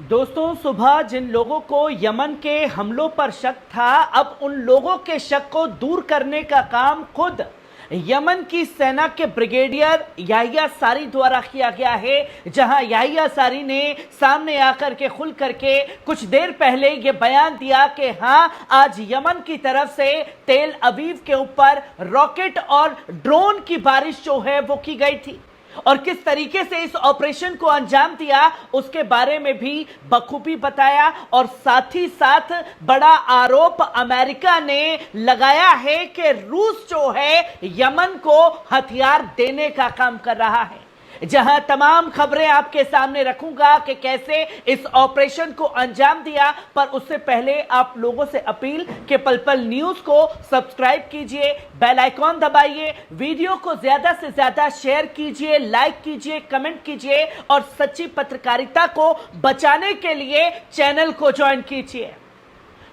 दोस्तों, सुबह जिन लोगों को यमन के हमलों पर शक था, अब उन लोगों के शक को दूर करने का काम खुद यमन की सेना के ब्रिगेडियर याहिया सारी द्वारा किया गया है। जहां याहिया सारी ने सामने आकर के खुल करके कुछ देर पहले ये बयान दिया कि हां, आज यमन की तरफ से तेल अवीव के ऊपर रॉकेट और ड्रोन की बारिश जो है वो की गई थी, और किस तरीके से इस ऑपरेशन को अंजाम दिया उसके बारे में भी बखूबी बताया। और साथ ही साथ बड़ा आरोप अमेरिका ने लगाया है कि रूस जो है यमन को हथियार देने का काम कर रहा है। जहां तमाम खबरें आपके सामने रखूंगा कि कैसे इस ऑपरेशन को अंजाम दिया, पर उससे पहले आप लोगों से अपील कि पल पल न्यूज को सब्सक्राइब कीजिए, बेल आइकॉन दबाइए, वीडियो को ज्यादा से ज्यादा शेयर कीजिए, लाइक कीजिए, कमेंट कीजिए और सच्ची पत्रकारिता को बचाने के लिए चैनल को ज्वाइन कीजिए।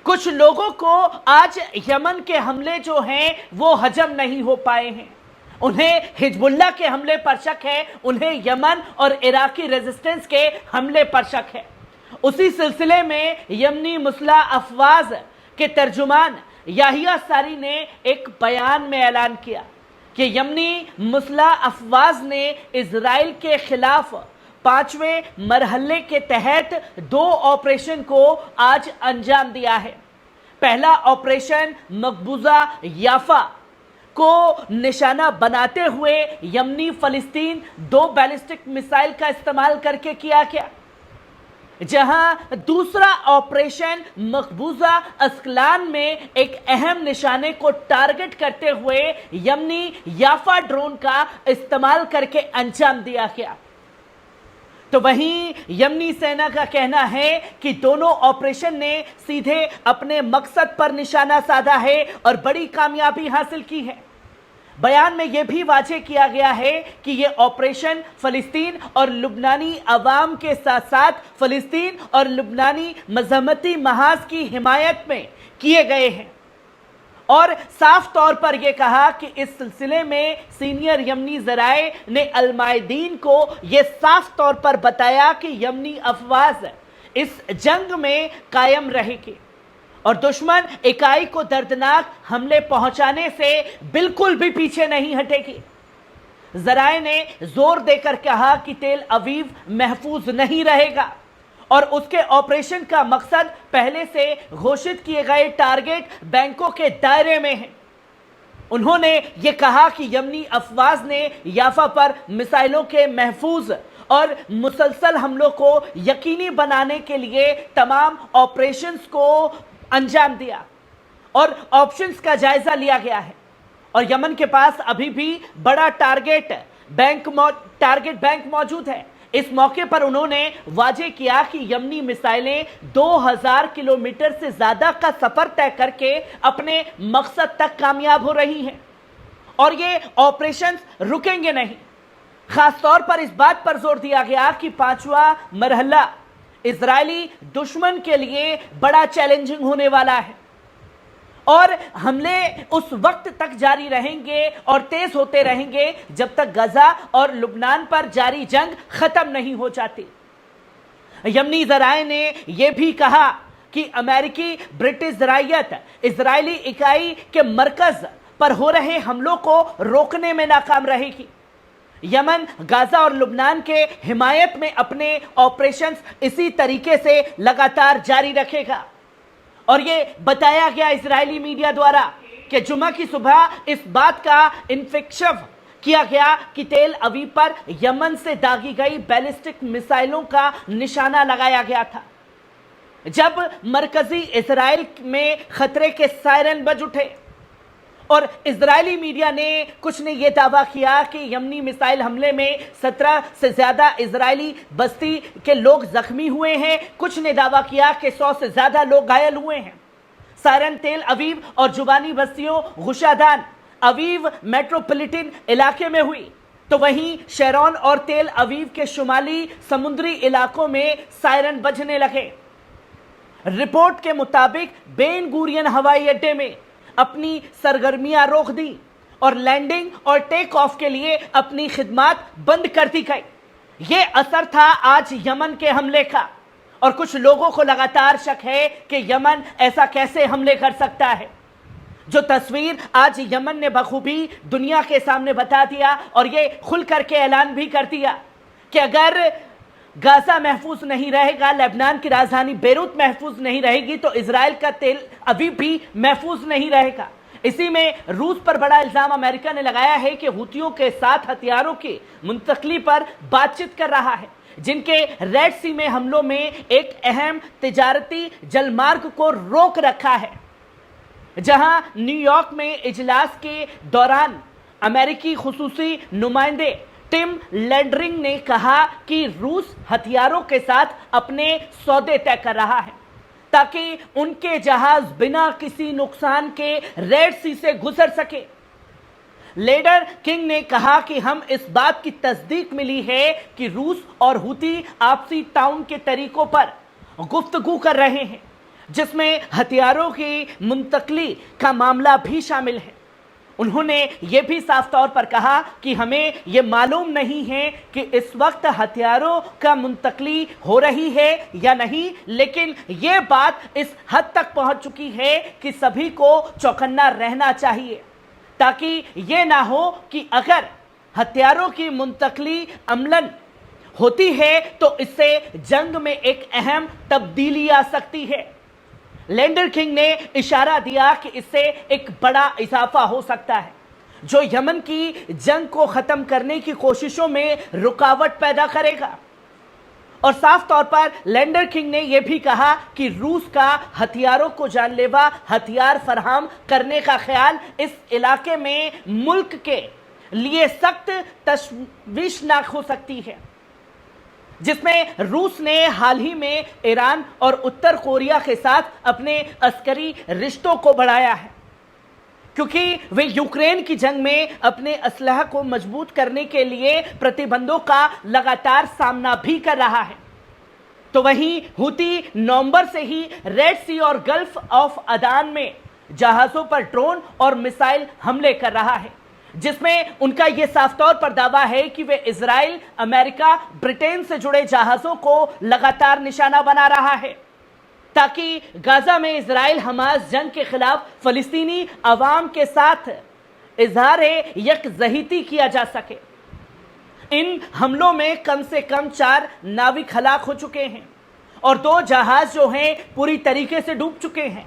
कुछ लोगों को आज यमन के हमले जो हैं वो हजम नहीं हो पाए हैं। उन्हें हिजबुल्लाह के हमले पर शक है, उन्हें यमन और इराकी रेजिस्टेंस के हमले पर शक है। उसी सिलसिले में यमनी मुस्लिह अफवाज के तर्जुमान याहिया सारी ने एक बयान में ऐलान किया कि यमनी मुस्लिह अफवाज ने इजराइल के खिलाफ 5वें मरहले के तहत 2 ऑपरेशन को आज अंजाम दिया है। पहला ऑपरेशन मकबूजा याफा को निशाना बनाते हुए यमनी फलिस्तीन 2 बैलिस्टिक मिसाइल का इस्तेमाल करके किया गया, जहां दूसरा ऑपरेशन मकबूजा अस्कलान में एक अहम निशाने को टारगेट करते हुए यमनी याफा ड्रोन का इस्तेमाल करके अंजाम दिया गया। तो वहीं यमनी सेना का कहना है कि दोनों ऑपरेशन ने सीधे अपने मकसद पर निशाना साधा है और बड़ी कामयाबी हासिल की है। बयान में यह भी वाज़ेह किया गया है कि यह ऑपरेशन फलिस्तीन और लुबनानी अवाम के साथ साथ फलिस्तीन और लुबनानी मजहमती महाज की हिमायत में किए गए हैं, और साफ तौर पर यह कहा कि इस सिलसिले में सीनियर यमनी ज़राए ने अल-मायदीन को यह साफ तौर पर बताया कि यमनी अफवाज इस जंग में कायम रहेगी और दुश्मन इकाई को दर्दनाक हमले पहुंचाने से बिल्कुल भी पीछे नहीं हटेगी। ज़राए ने जोर देकर कहा कि तेल अवीव महफूज नहीं रहेगा और उसके ऑपरेशन का मकसद पहले से घोषित किए गए टारगेट बैंकों के दायरे में है। उन्होंने ये कहा कि यमनी अफवाज ने याफा पर मिसाइलों के महफूज और मुसलसल हमलों को यकीनी बनाने के लिए तमाम ऑपरेशंस को अंजाम दिया और ऑप्शंस का जायजा लिया गया है, और यमन के पास अभी भी बड़ा टारगेट बैंक मौजूद है। इस मौके पर उन्होंने वाज़ेह किया कि यमनी मिसाइलें 2000 किलोमीटर से ज्यादा का सफर तय करके अपने मकसद तक कामयाब हो रही हैं और ये ऑपरेशंस रुकेंगे नहीं। खास तौर पर इस बात पर जोर दिया गया कि 5वां मरहला इजरायली दुश्मन के लिए बड़ा चैलेंजिंग होने वाला है और हमले उस वक्त तक जारी रहेंगे और तेज होते रहेंगे जब तक गजा और लुबनान पर जारी जंग खत्म नहीं हो जाती। यमनी ज़राए ने यह भी कहा कि अमेरिकी ब्रिटिश ज़राइयत इजरायली इकाई के मरकज पर हो रहे हमलों को रोकने में नाकाम रहेगी। यमन, गाजा और लुबनान के हिमायत में अपने ऑपरेशंस इसी तरीके से लगातार जारी रखेगा, और ये बताया गया इजरायली मीडिया द्वारा कि जुमा की सुबह इस बात का इंफिक्शव किया गया कि तेल अवीव पर यमन से दागी गई बैलिस्टिक मिसाइलों का निशाना लगाया गया था, जब मरकजी इजराइल में खतरे के सायरन बज उठे। और इजरायली मीडिया ने कुछ ने यह दावा किया कि यमनी मिसाइल हमले में 17 से ज्यादा इजरायली बस्ती के लोग जख्मी हुए हैं। कुछ ने दावा किया कि 100 से ज्यादा लोग घायल हुए हैं। सायरन तेल अवीव और जुबानी बस्तियों गुशादान अवीव मेट्रोपॉलिटन इलाके में हुई, तो वहीं शेरौन और तेल अवीव के शुमाली समुद्री इलाकों में सायरन बजने लगे। रिपोर्ट के मुताबिक बेन गुरियन हवाई अड्डे में अपनी सरगर्मियां रोक दी और लैंडिंग और टेक ऑफ के लिए अपनी खिदमात बंद कर दी गई। ये असर था आज यमन के हमले का, اور کچھ لوگوں کو لگاتار شک ہے کہ یمن ایسا کیسے حملے کر سکتا ہے. جو تصویر آج یمن نے بخوبی دنیا کے سامنے بتا دیا اور یہ کھل کر کے اعلان بھی کر دیا کہ اگر غزہ محفوظ نہیں رہے گا، لبنان کی راجدھانی بیروت محفوظ نہیں رہے گی، تو اسرائیل کا تیل ابھی بھی محفوظ نہیں رہے گا. اسی میں روس پر بڑا الزام امریکہ نے لگایا ہے کہ ہوتھیوں کے ساتھ ہتھیاروں کی منتقلی پر بات چیت کر رہا ہے، جن کے ریڈ سی میں حملوں میں ایک اہم تجارتی جل مارگ کو روک رکھا ہے. جہاں نیو یارک میں اجلاس کے دوران امریکی خصوصی نمائندے ٹم لینڈرنگ نے کہا کہ روس ہتھیاروں کے ساتھ اپنے سودے طے کر رہا ہے تاکہ ان کے جہاز بنا کسی نقصان کے ریڈ سی سے گزر سکے. لیڈر کنگ نے کہا کہ ہم اس بات کی تصدیق ملی ہے کہ روس اور ہوتی آپسی تعاون کے طریقوں پر گفتگو کر رہے ہیں، جس میں ہتھیاروں کی منتقلی کا معاملہ بھی شامل ہے. انہوں نے یہ بھی صاف طور پر کہا کہ ہمیں یہ معلوم نہیں ہے کہ اس وقت ہتھیاروں کا منتقلی ہو رہی ہے یا نہیں، لیکن یہ بات اس حد تک پہنچ چکی ہے کہ سبھی کو چوکنا رہنا چاہیے تاکہ یہ نہ ہو کہ اگر ہتھیاروں کی منتقلی عملاً ہوتی ہے تو اس سے جنگ میں ایک اہم تبدیلی آ سکتی ہے. لینڈر کنگ نے اشارہ دیا کہ اس سے ایک بڑا اضافہ ہو سکتا ہے جو یمن کی جنگ کو ختم کرنے کی کوششوں میں رکاوٹ پیدا کرے گا. اور صاف طور پر لینڈر کنگ نے یہ بھی کہا کہ روس کا ہتھیاروں کو جان لیوا ہتھیار فراہم کرنے کا خیال اس علاقے میں ملک کے لیے سخت تشویشناک ہو سکتی ہے، جس میں روس نے حال ہی میں ایران اور اتر کوریا کے ساتھ اپنے عسکری رشتوں کو بڑھایا ہے کیونکہ وہ یوکرین کی جنگ میں اپنے اسلحہ کو مضبوط کرنے کے لیے پرتیبندھوں کا لگاتار سامنا بھی کر رہا ہے. تو وہیں ہوتی نومبر سے ہی ریڈ سی اور گلف آف عدن میں جہازوں پر ڈرون اور میسائل حملے کر رہا ہے، جس میں ان کا یہ صاف طور پر دعویٰ ہے کہ وہ اسرائیل، امریکہ، برٹین سے جڑے جہازوں کو لگاتار نشانہ بنا رہا ہے تاکہ غزہ میں اسرائیل حماس جنگ کے خلاف فلسطینی عوام کے ساتھ اظہار یکجہتی کیا جا سکے. ان حملوں میں کم سے کم 4 ناوک ہلاک ہو چکے ہیں اور 2 جہاز جو ہیں پوری طریقے سے ڈوب چکے ہیں.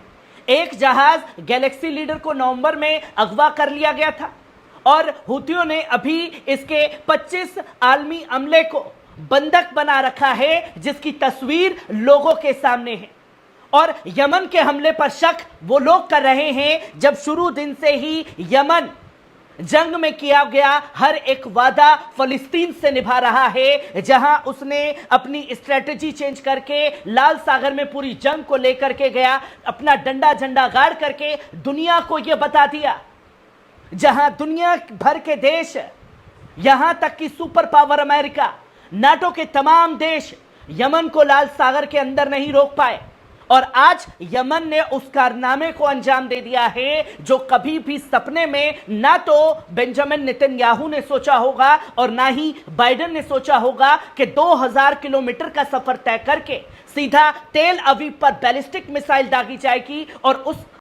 ایک جہاز گیلیکسی لیڈر کو نومبر میں اغوا کر لیا گیا تھا اور ہوتھیوں نے ابھی اس کے 25 عالمی عملے کو بندک بنا رکھا ہے، جس کی تصویر لوگوں کے سامنے ہے. اور یمن کے حملے پر شک وہ لوگ کر رہے ہیں جب شروع دن سے ہی یمن جنگ میں کیا گیا ہر ایک وعدہ فلسطین سے نبھا رہا ہے، جہاں اس نے اپنی اسٹریٹجی چینج کر کے لال ساگر میں پوری جنگ کو لے کر کے گیا، اپنا ڈنڈا جھنڈا گاڑ کر کے دنیا کو یہ بتا دیا، جہاں دنیا بھر کے دیش، یہاں تک کہ سپر پاور امریکہ، ناٹو کے تمام دیش یمن کو لال ساگر کے اندر نہیں روک پائے. اور آج یمن نے اس کارنامے کو انجام دے دیا ہے جو کبھی بھی سپنے میں نہ تو بنجامن نتن یاہو نے سوچا ہوگا اور نہ ہی بائیڈن نے سوچا ہوگا کہ 2000 کلومیٹر کا سفر طے کر کے سیدھا تیل اویو پر بیلسٹک میسائل داغی جائے گی اور اس